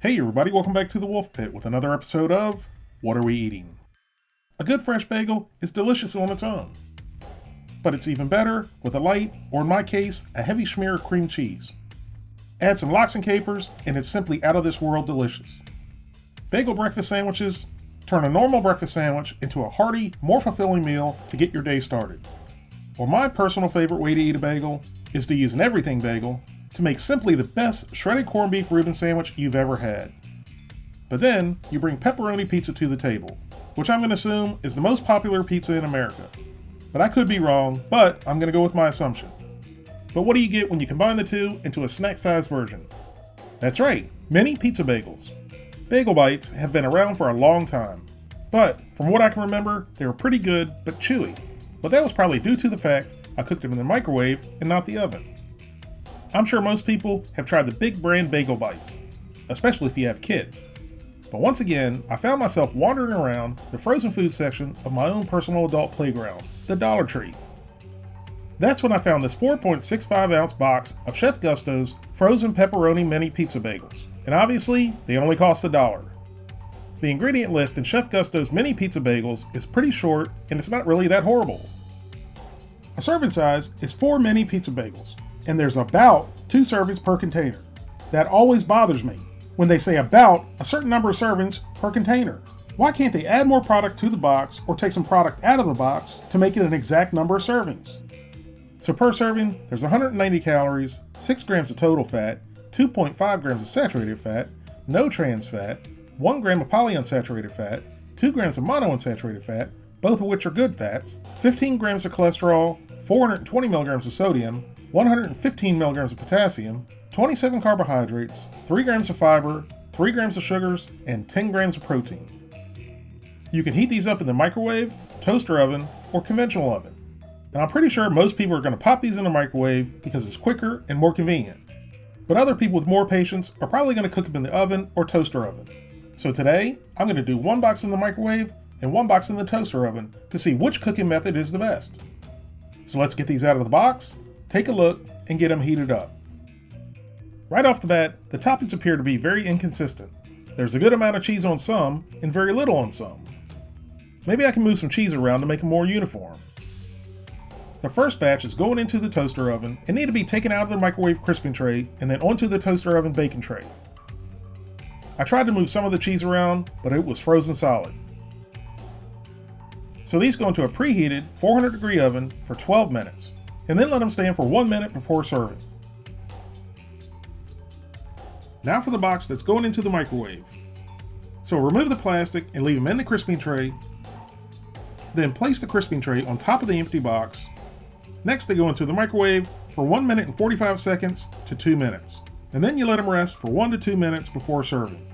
Hey everybody, welcome back to the Wolfe Pit with another episode of What Are We Eating? A good fresh bagel is delicious on its own, but it's even better with a light, or in my case, a heavy smear of cream cheese. Add some lox and capers, and it's simply out of this world delicious. Bagel breakfast sandwiches turn a normal breakfast sandwich into a hearty, more fulfilling meal to get your day started. Or my personal favorite way to eat a bagel is to use an everything bagel to make simply the best shredded corned beef Reuben sandwich you've ever had. But then, you bring pepperoni pizza to the table, which I'm going to assume is the most popular pizza in America. But I could be wrong, but I'm going to go with my assumption. But what do you get when you combine the two into a snack-sized version? That's right, mini pizza bagels. Bagel Bites have been around for a long time, but from what I can remember, they were pretty good but chewy. But that was probably due to the fact I cooked them in the microwave and not the oven. I'm sure most people have tried the big brand Bagel Bites, especially if you have kids. But once again, I found myself wandering around the frozen food section of my own personal adult playground, the Dollar Tree. That's when I found this 4.65 ounce box of Chef Gusto's frozen pepperoni mini pizza bagels. And obviously, they only cost $1. The ingredient list in Chef Gusto's mini pizza bagels is pretty short, and it's not really that horrible. A serving size is 4 mini pizza bagels, and there's about 2 servings per container. That always bothers me when they say about a certain number of servings per container. Why can't they add more product to the box or take some product out of the box to make it an exact number of servings? So per serving, there's 190 calories, 6 grams of total fat, 2.5 grams of saturated fat, no trans fat, 1 gram of polyunsaturated fat, 2 grams of monounsaturated fat, both of which are good fats, 15 grams of cholesterol, 420 milligrams of sodium, 115 milligrams of potassium, 27 carbohydrates, 3 grams of fiber, 3 grams of sugars, and 10 grams of protein. You can heat these up in the microwave, toaster oven, or conventional oven. And I'm pretty sure most people are going to pop these in the microwave because it's quicker and more convenient. But other people with more patience are probably going to cook them in the oven or toaster oven. So today, I'm going to do 1 box in the microwave and 1 box in the toaster oven to see which cooking method is the best. So let's get these out of the box, take a look, and get them heated up. Right off the bat, the toppings appear to be very inconsistent. There's a good amount of cheese on some, and very little on some. Maybe I can move some cheese around to make them more uniform. The first batch is going into the toaster oven and need to be taken out of the microwave crisping tray and then onto the toaster oven baking tray. I tried to move some of the cheese around, but it was frozen solid. So these go into a preheated 400 degree oven for 12 minutes, and then let them stand for 1 minute before serving. Now for the box that's going into the microwave. So remove the plastic and leave them in the crisping tray. Then place the crisping tray on top of the empty box. Next they go into the microwave for 1 minute and 45 seconds to 2 minutes. And then you let them rest for 1 to 2 minutes before serving.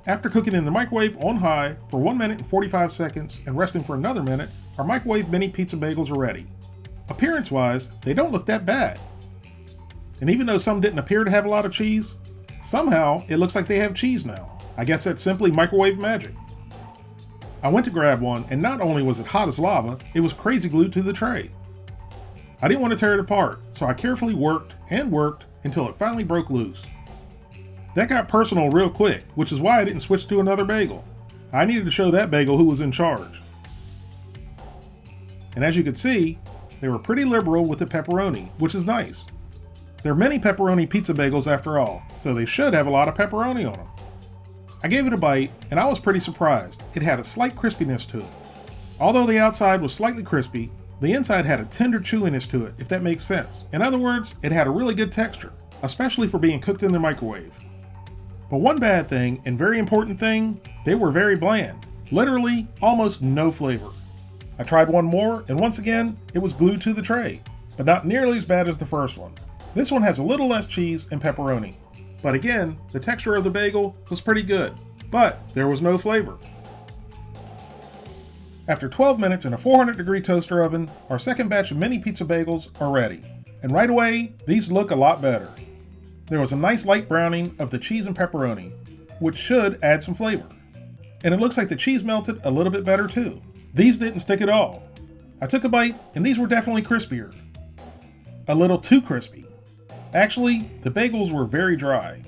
After cooking in the microwave on high for 1 minute and 45 seconds and resting for another minute, our microwave mini pizza bagels are ready. Appearance-wise, they don't look that bad. And even though some didn't appear to have a lot of cheese, somehow it looks like they have cheese now. I guess that's simply microwave magic. I went to grab one, and not only was it hot as lava, it was crazy glued to the tray. I didn't want to tear it apart, so I carefully worked and worked until it finally broke loose. That got personal real quick, which is why I didn't switch to another bagel. I needed to show that bagel who was in charge. And as you can see, they were pretty liberal with the pepperoni, which is nice. They're mini pepperoni pizza bagels after all, so they should have a lot of pepperoni on them. I gave it a bite, and I was pretty surprised. It had a slight crispiness to it. Although the outside was slightly crispy, the inside had a tender chewiness to it, if that makes sense. In other words, it had a really good texture, especially for being cooked in the microwave. But one bad thing, and very important thing, they were very bland. Literally, almost no flavor. I tried one more, and once again, it was glued to the tray, but not nearly as bad as the first one. This one has a little less cheese and pepperoni. But again, the texture of the bagel was pretty good, but there was no flavor. After 12 minutes in a 400 degree toaster oven, our second batch of mini pizza bagels are ready. And right away, these look a lot better. There was a nice light browning of the cheese and pepperoni, which should add some flavor. And it looks like the cheese melted a little bit better too. These didn't stick at all. I took a bite, and these were definitely crispier. A little too crispy. Actually, the bagels were very dry.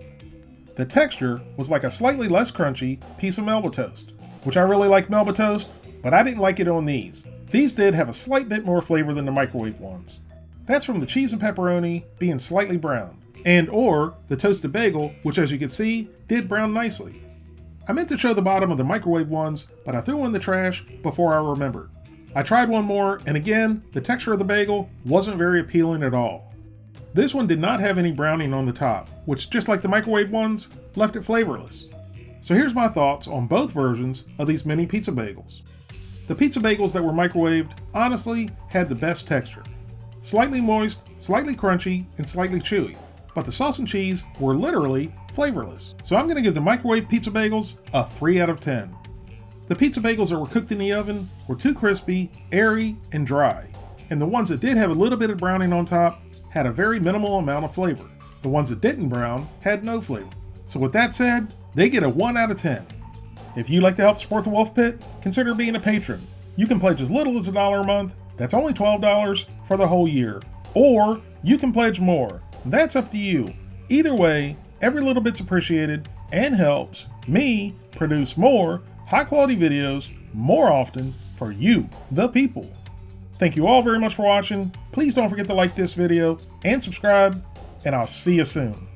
the texture was like a slightly less crunchy piece of Melba toast, which I really like Melba toast, but I didn't like it on these. These did have a slight bit more flavor than the microwave ones. That's from the cheese and pepperoni being slightly brown, and or the toasted bagel, which as you can see, did brown nicely. I meant to show the bottom of the microwave ones, but I threw them in the trash before I remembered. I tried one more, and again, the texture of the bagel wasn't very appealing at all. This one did not have any browning on the top, which just like the microwave ones, left it flavorless. So here's my thoughts on both versions of these mini pizza bagels. The pizza bagels that were microwaved honestly had the best texture. Slightly moist, slightly crunchy, and slightly chewy, but the sauce and cheese were literally flavorless. So I'm going to give the microwave pizza bagels a 3 out of 10. The pizza bagels that were cooked in the oven were too crispy, airy, and dry, and the ones that did have a little bit of browning on top had a very minimal amount of flavor. The ones that didn't brown had no flavor. So with that said, they get a 1 out of 10. If you'd like to help support the Wolfe Pit, consider being a patron. You can pledge as little as $1 a month, that's only $12 for the whole year. Or you can pledge more, that's up to you. Either way, every little bit's appreciated and helps me produce more high quality videos more often for you, the people. Thank you all very much for watching. Please don't forget to like this video and subscribe, and I'll see you soon.